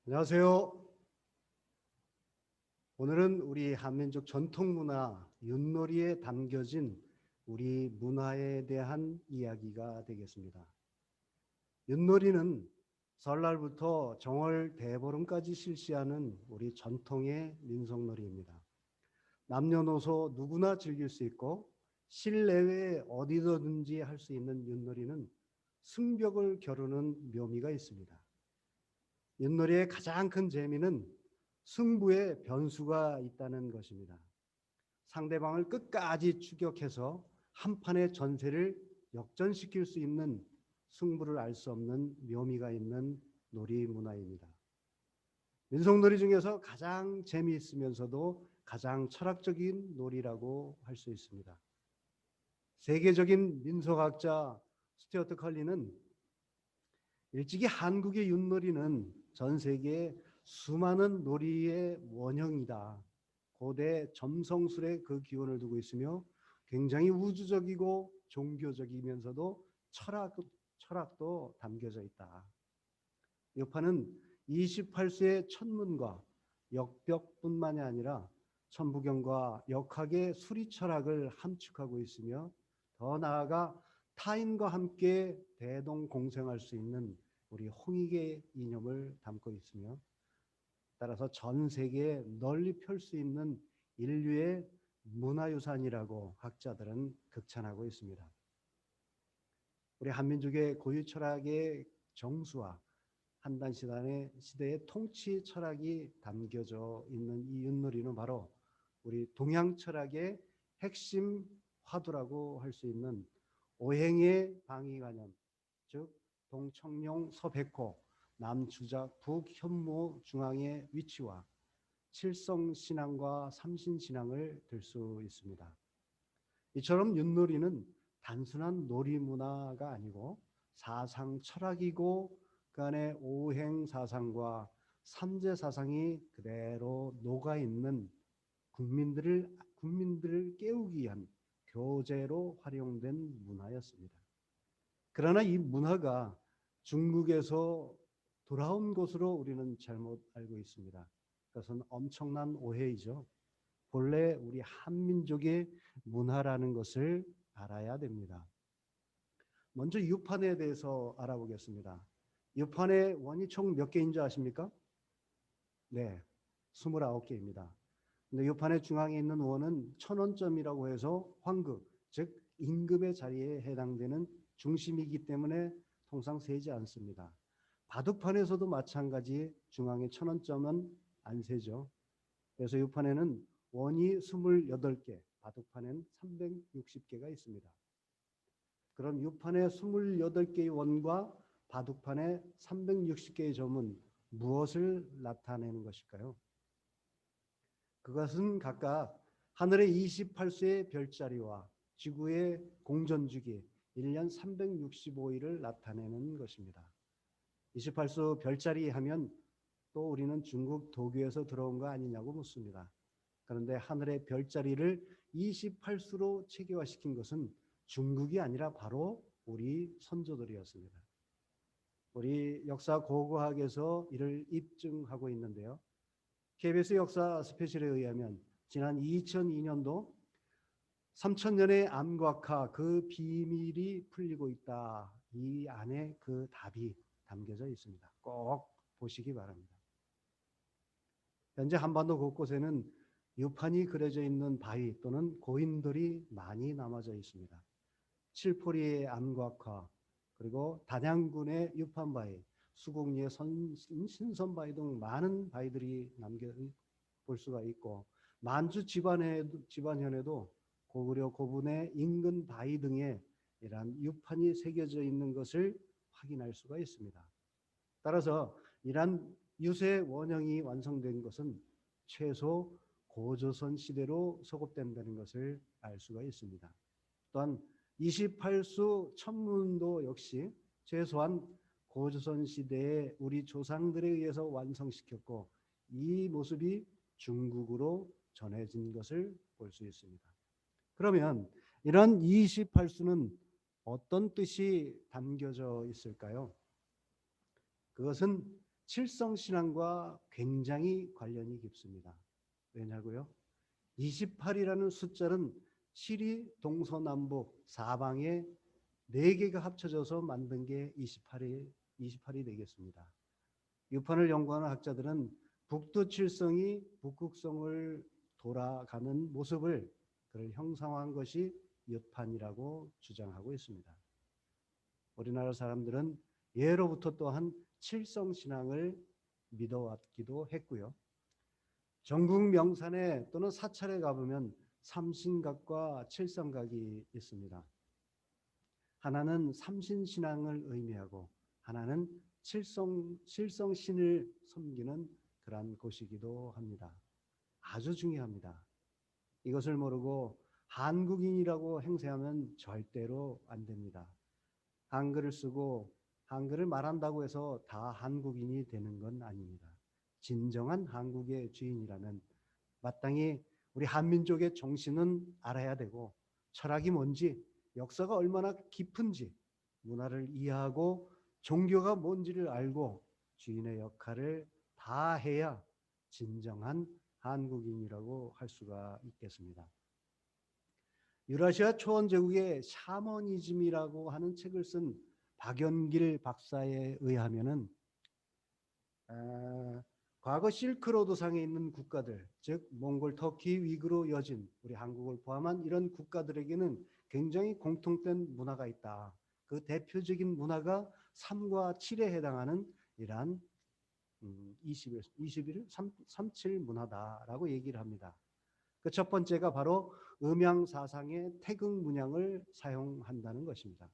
안녕하세요. 오늘은 우리 한민족 전통 문화 윷놀이에 담겨진 우리 문화에 대한 이야기가 되겠습니다. 윷놀이는 설날부터 정월 대보름까지 실시하는 우리 전통의 민속놀이입니다. 남녀노소 누구나 즐길 수 있고 실내외 어디서든지 할 수 있는 윷놀이는 승벽을 겨루는 묘미가 있습니다. 윷놀이의 가장 큰 재미는 승부에 변수가 있다는 것입니다. 상대방을 끝까지 추격해서 한 판의 전세를 역전시킬 수 있는 승부를 알 수 없는 묘미가 있는 놀이 문화입니다. 민속놀이 중에서 가장 재미있으면서도 가장 철학적인 놀이라고 할 수 있습니다. 세계적인 민속학자 스튜어트 컬리는 일찍이 한국의 윷놀이는 전 세계에 수많은 놀이의 원형이다. 고대 점성술에 그 기원을 두고 있으며 굉장히 우주적이고 종교적이면서도 철학도 담겨져 있다. 여파는 28수의 천문과 역벽뿐만이 아니라 천부경과 역학의 수리 철학을 함축하고 있으며 더 나아가 타인과 함께 대동공생할 수 있는 우리 홍익의 이념을 담고 있으며 따라서 전 세계에 널리 펼 수 있는 인류의 문화유산이라고 학자들은 극찬하고 있습니다. 우리 한민족의 고유 철학의 정수와 한단 시대의 통치 철학이 담겨져 있는 이 윷놀이는 바로 우리 동양 철학의 핵심 화두라고 할 수 있는 오행의 방위관념, 즉 동청룡 서백호, 남주작 북현무 중앙의 위치와 칠성신앙과 삼신신앙을 들 수 있습니다. 이처럼 윷놀이는 단순한 놀이문화가 아니고 사상 철학이고 그 안에 오행사상과 삼재사상이 그대로 녹아있는 국민들을 깨우기 위한 교재로 활용된 문화였습니다. 그러나 이 문화가 중국에서 돌아온 것으로 우리는 잘못 알고 있습니다. 그것은 엄청난 오해이죠. 본래 우리 한민족의 문화라는 것을 알아야 됩니다. 먼저 유판에 대해서 알아보겠습니다. 유판의 원이 총 몇 개인 줄 아십니까? 네, 29개입니다. 근데 유판의 중앙에 있는 원은 천원점이라고 해서 황금, 즉 임금의 자리에 해당되는 중심이기 때문에 통상 세지 않습니다. 바둑판에서도 마찬가지 중앙의 천원점은 안 세죠. 그래서 유판에는 원이 28개, 바둑판에는 360개가 있습니다. 그럼 유판의 28개의 원과 바둑판의 360개의 점은 무엇을 나타내는 것일까요? 그것은 각각 하늘의 28수의 별자리와 지구의 공전주기 1년 365일을 나타내는 것입니다. 28수 별자리 하면 또 우리는 중국 도교에서 들어온 거 아니냐고 묻습니다. 그런데 하늘의 별자리를 28수로 체계화시킨 것은 중국이 아니라 바로 우리 선조들이었습니다. 우리 역사 고고학에서 이를 입증하고 있는데요. KBS 역사 스페셜에 의하면 지난 2002년도 3000년의 암곽화 그 비밀이 풀리고 있다. 이 안에 그 답이 담겨져 있습니다. 꼭 보시기 바랍니다. 현재 한반도 곳곳에는 유판이 그려져 있는 바위 또는 고인돌이 많이 남아져 있습니다. 칠포리의 암곽화, 그리고 단양군의 유판바위, 수곡리의 신선바위 등 많은 바위들이 볼 수가 있고 만주 지반현에도 고구려 고분의 인근 바위 등에 이러한 유판이 새겨져 있는 것을 확인할 수가 있습니다. 따라서 이러한 유세 원형이 완성된 것은 최소 고조선 시대로 소급된다는 것을 알 수가 있습니다. 또한 28수 천문도 역시 최소한 고조선 시대에 우리 조상들에 의해서 완성시켰고 이 모습이 중국으로 전해진 것을 볼 수 있습니다. 그러면 이런 28수는 어떤 뜻이 담겨져 있을까요? 그것은 칠성신앙과 굉장히 관련이 깊습니다. 왜냐고요? 28이라는 숫자는 7이 동서남북 사방에 4개가 합쳐져서 만든 게 28이 되겠습니다. 유판을 연구하는 학자들은 북두칠성이 북극성을 돌아가는 모습을 그를 형상화한 것이 유판이라고 주장하고 있습니다. 우리나라 사람들은 예로부터 또한 칠성신앙을 믿어왔기도 했고요. 전국 명산에 또는 사찰에 가보면 삼신각과 칠성각이 있습니다. 하나는 삼신신앙을 의미하고 하나는 칠성신을 섬기는 그러한 곳이기도 합니다. 아주 중요합니다. 이것을 모르고 한국인이라고 행세하면 절대로 안 됩니다. 한글을 쓰고 한글을 말한다고 해서 다 한국인이 되는 건 아닙니다. 진정한 한국의 주인이라면 마땅히 우리 한민족의 정신은 알아야 되고 철학이 뭔지, 역사가 얼마나 깊은지, 문화를 이해하고 종교가 뭔지를 알고 주인의 역할을 다 해야 진정한 한국인이라고 할 수가 있겠습니다. 유라시아 초원제국의 샤머니즘이라고 하는 책을 쓴 박연길 박사에 의하면은 과거 실크로드상에 있는 국가들, 즉 몽골, 터키, 위구르, 여진, 우리 한국을 포함한 이런 국가들에게는 굉장히 공통된 문화가 있다. 그 대표적인 문화가 3과 7에 해당하는 이러한 37 문화다라고 얘기를 합니다. 그 첫 번째가 바로 음양사상의 태극문양을 사용한다는 것입니다.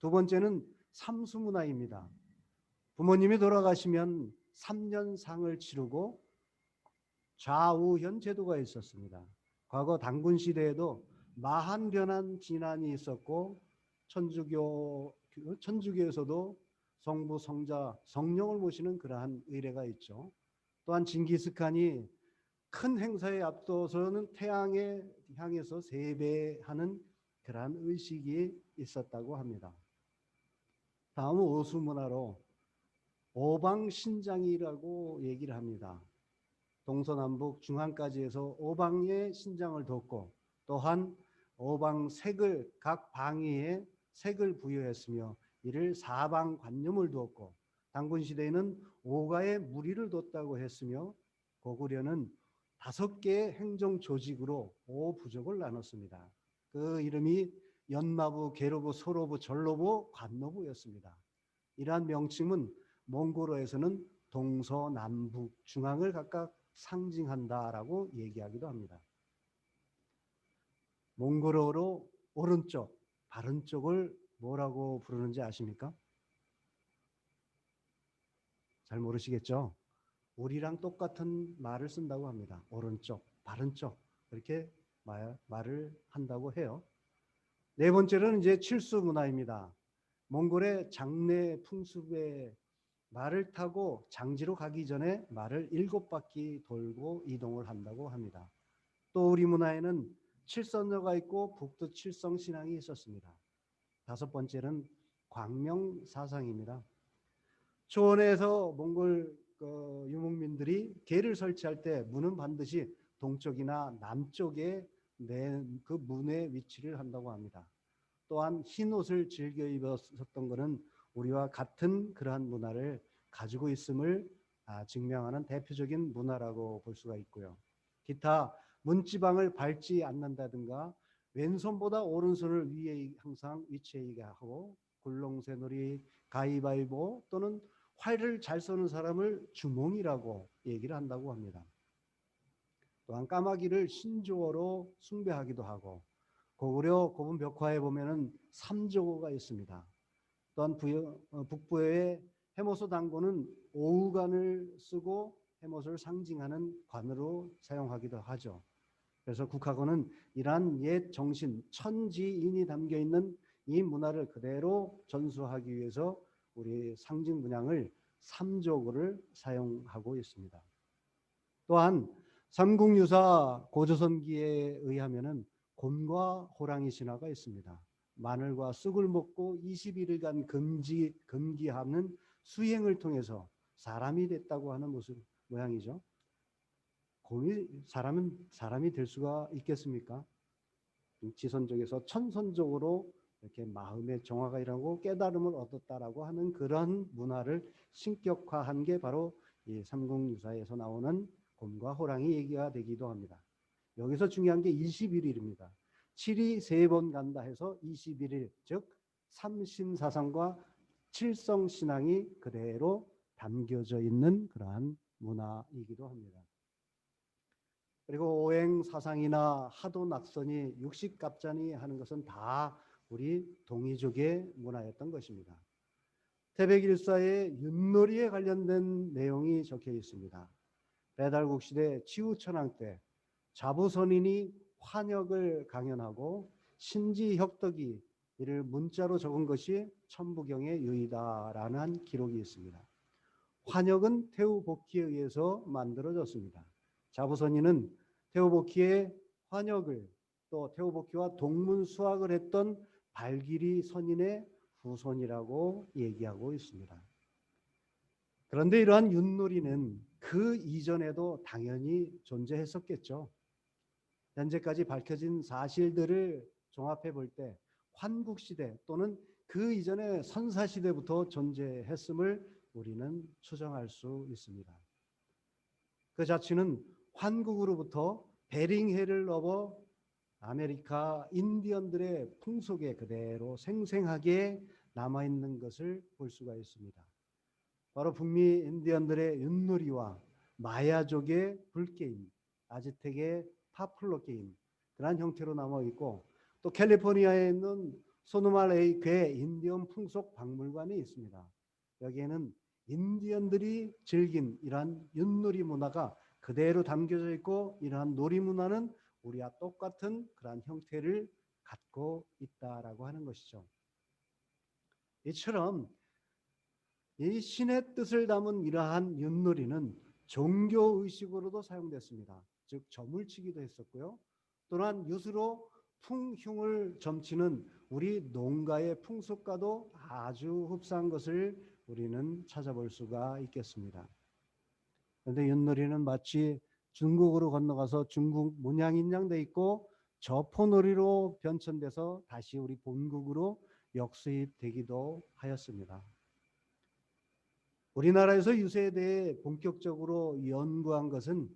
두 번째는 삼수문화입니다. 부모님이 돌아가시면 3년상을 치르고 좌우현 제도가 있었습니다. 과거 단군 시대에도 마한변한 진안이 있었고 천주교에서도 성부, 성자, 성령을 모시는 그러한 의례가 있죠. 또한 징기스칸이 큰 행사에 앞서서는 태양에 향해서 세배하는 그러한 의식이 있었다고 합니다. 다음은 오수문화로 오방신장이라고 얘기를 합니다. 동서남북 중앙까지 해서 오방의 신장을 뒀고 또한 오방색을 각 방위에 색을 부여했으며 이를 사방관념을 두었고 단군시대에는 오가에 무리를 뒀다고 했으며 고구려는 5개의 행정조직으로 오부족을 나눴습니다. 그 이름이 연마부, 계로부, 소로부, 전로부, 관노부였습니다. 이러한 명칭은 몽골어에서는 동서남북 중앙을 각각 상징한다라고 얘기하기도 합니다. 몽골어로 오른쪽, 바른 쪽을 뭐라고 부르는지 아십니까? 잘 모르시겠죠? 우리랑 똑같은 말을 쓴다고 합니다. 오른쪽, 바른 쪽 이렇게 말을 한다고 해요. 네 번째로는 이제 칠수 문화입니다. 몽골의 장례 풍습에 말을 타고 장지로 가기 전에 말을 7바퀴 돌고 이동을 한다고 합니다. 또 우리 문화에는 칠선녀가 있고 북두 칠성신앙이 있었습니다. 5번째는 광명사상입니다. 초원에서 몽골 유목민들이 궤를 설치할 때 문은 반드시 동쪽이나 남쪽에 그 문의 위치를 한다고 합니다. 또한 흰 옷을 즐겨 입었었던 것은 우리와 같은 그러한 문화를 가지고 있음을 증명하는 대표적인 문화라고 볼 수가 있고요. 기타 문지방을 밟지 않는다든가 왼손보다 오른손을 위에 항상 위치하게 하고 굴렁쇠놀이, 가위바위보 또는 활을 잘 쏘는 사람을 주몽이라고 얘기를 한다고 합니다. 또한 까마귀를 신조어로 숭배하기도 하고 고구려 고분 벽화에 보면은 삼조가 있습니다. 또한 북부의 해모소 단고는 오우관을 쓰고 해모소를 상징하는 관으로 사용하기도 하죠. 그래서 국학원은 이러한 옛 정신, 천지인이 담겨 있는 이 문화를 그대로 전수하기 위해서 우리 상징 문양을 삼조고를 사용하고 있습니다. 또한 삼국유사 고조선기에 의하면은 곰과 호랑이 신화가 있습니다. 마늘과 쑥을 먹고 21일간 금기하는 수행을 통해서 사람이 됐다고 하는 모양이죠. 곰이 사람이 될 수가 있겠습니까? 지선적에서 천선적으로 이렇게 마음의 정화가 일어나고 깨달음을 얻었다라고 하는 그런 문화를 신격화한 게 바로 이 삼국유사에서 나오는 곰과 호랑이 얘기가 되기도 합니다. 여기서 중요한 게 21일입니다. 7이 3번 간다 해서 21일, 즉 삼신사상과 칠성신앙이 그대로 담겨져 있는 그러한 문화이기도 합니다. 그리고 오행사상이나 하도낙선이 육식갑잔이 하는 것은 다 우리 동이족의 문화였던 것입니다. 태백일사에 윷놀이에 관련된 내용이 적혀 있습니다. 배달국 시대 치우천왕 때 자부선인이 환역을 강연하고 신지혁덕이 이를 문자로 적은 것이 천부경의 유의다라는 기록이 있습니다. 환역은 태우복희에 의해서 만들어졌습니다. 자부선인은 태우복희의 환역을 또 태우복희와 동문수학을 했던 발길이 선인의 후손이라고 얘기하고 있습니다. 그런데 이러한 윷놀이는 그 이전에도 당연히 존재했었겠죠. 현재까지 밝혀진 사실들을 종합해 볼 때 환국시대 또는 그 이전의 선사시대부터 존재했음을 우리는 추정할 수 있습니다. 그 자취는 환국으로부터 베링해를 넘어 아메리카 인디언들의 풍속에 그대로 생생하게 남아있는 것을 볼 수가 있습니다. 바로 북미 인디언들의 윷놀이와 마야족의 불게임, 아즈텍의 파플로 게임, 그러한 형태로 남아있고, 또 캘리포니아에 있는 소노마 레이크의 인디언 풍속 박물관이 있습니다. 여기에는 인디언들이 즐긴 이러한 윷놀이 문화가 그대로 담겨져 있고, 이러한 놀이 문화는 우리와 똑같은 그러한 형태를 갖고 있다라고 하는 것이죠. 이처럼 이 신의 뜻을 담은 이러한 윷놀이는 종교의식으로도 사용됐습니다. 즉 저물치기도 했었고요. 또한 윷으로 풍흉을 점치는 우리 농가의 풍속과도 아주 흡사한 것을 우리는 찾아볼 수가 있겠습니다. 그런데 윷놀이는 마치 중국으로 건너가서 중국 문양인 양 돼 있고 저포놀이로 변천돼서 다시 우리 본국으로 역수입되기도 하였습니다. 우리나라에서 유세에 대해 본격적으로 연구한 것은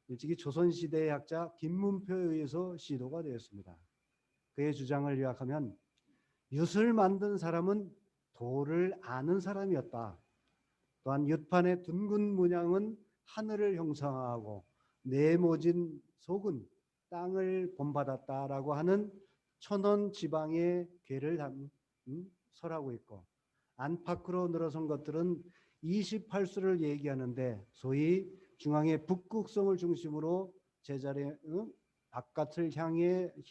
일찍이 조선시대의 학자 김문표에 의해서 시도가 되었습니다. 그의 주장을 요약하면 윷을 만든 사람은 도를 아는 사람이었다. 또한 윷판의 둥근 문양은 하늘을 형상화하고 네모진 속은 땅을 본받았다라고 하는 천원 지방의 궤를 담은 설하고 있고, 안팎으로 늘어선 것들은 28수를 얘기하는데 소위 중앙의 북극성을 중심으로 제자리에 바깥을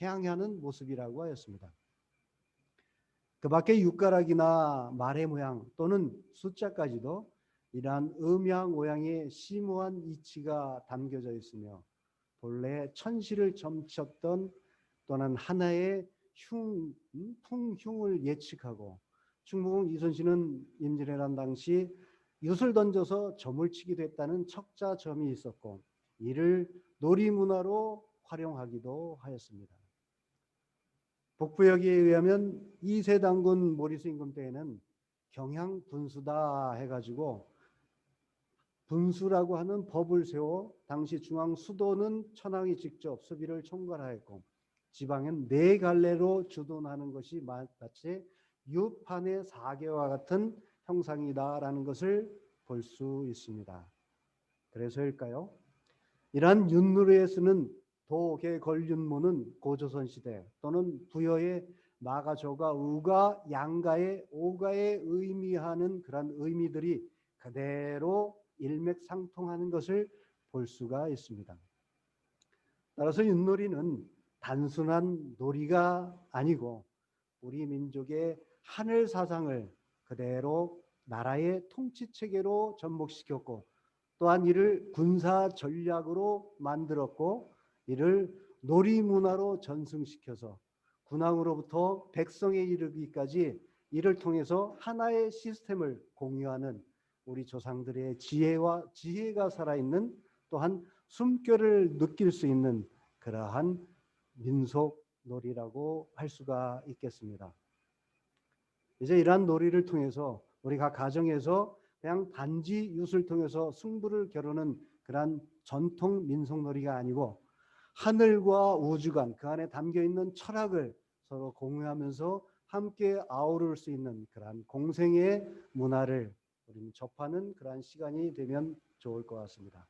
향하는 모습이라고 하였습니다. 그 밖에 육가락이나 말의 모양 또는 숫자까지도 이러한 음양 오양의 심오한 이치가 담겨져 있으며 본래 천시를 점쳤던 또는 하나의 풍흉을 예측하고 충무공 이순신은 임진왜란 당시 윷을 던져서 점을 치기도 했다는 척자점이 있었고 이를 놀이문화로 활용하기도 하였습니다. 복부역에 의하면 이세당군 모리스 임금 때에는 경향분수다 해가지고 분수라고 하는 법을 세워 당시 중앙 수도는 천황이 직접 수비를 총괄하였고 지방은 4갈래로 주둔하는 것이 마치 윷판의 4개와 같은 형상이다라는 것을 볼 수 있습니다. 그래서일까요? 이러한 윷놀이에 쓰는 도계 걸윷모는 고조선 시대 또는 부여의 마가조가 우가 양가의 오가에 의미하는 그런 의미들이 그대로 일맥상통하는 것을 볼 수가 있습니다. 따라서 윷놀이는 단순한 놀이가 아니고 우리 민족의 하늘 사상을 그대로 나라의 통치 체계로 접목시켰고 또한 이를 군사 전략으로 만들었고 이를 놀이 문화로 전승시켜서 군왕으로부터 백성에 이르기까지 이를 통해서 하나의 시스템을 공유하는 우리 조상들의 지혜가 살아있는 또한 숨결을 느낄 수 있는 그러한 민속 놀이라고 할 수가 있겠습니다. 이제 이러한 놀이를 통해서 우리 각 가정에서 그냥 단지 윷을 통해서 승부를 겨루는 그러한 전통 민속놀이가 아니고 하늘과 우주관 그 안에 담겨 있는 철학을 서로 공유하면서 함께 아우를 수 있는 그러한 공생의 문화를 우리는 접하는 그러한 시간이 되면 좋을 것 같습니다.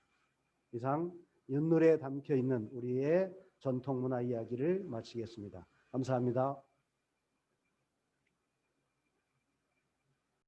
이상 윷놀이에 담겨 있는 우리의 전통 문화 이야기를 마치겠습니다. 감사합니다.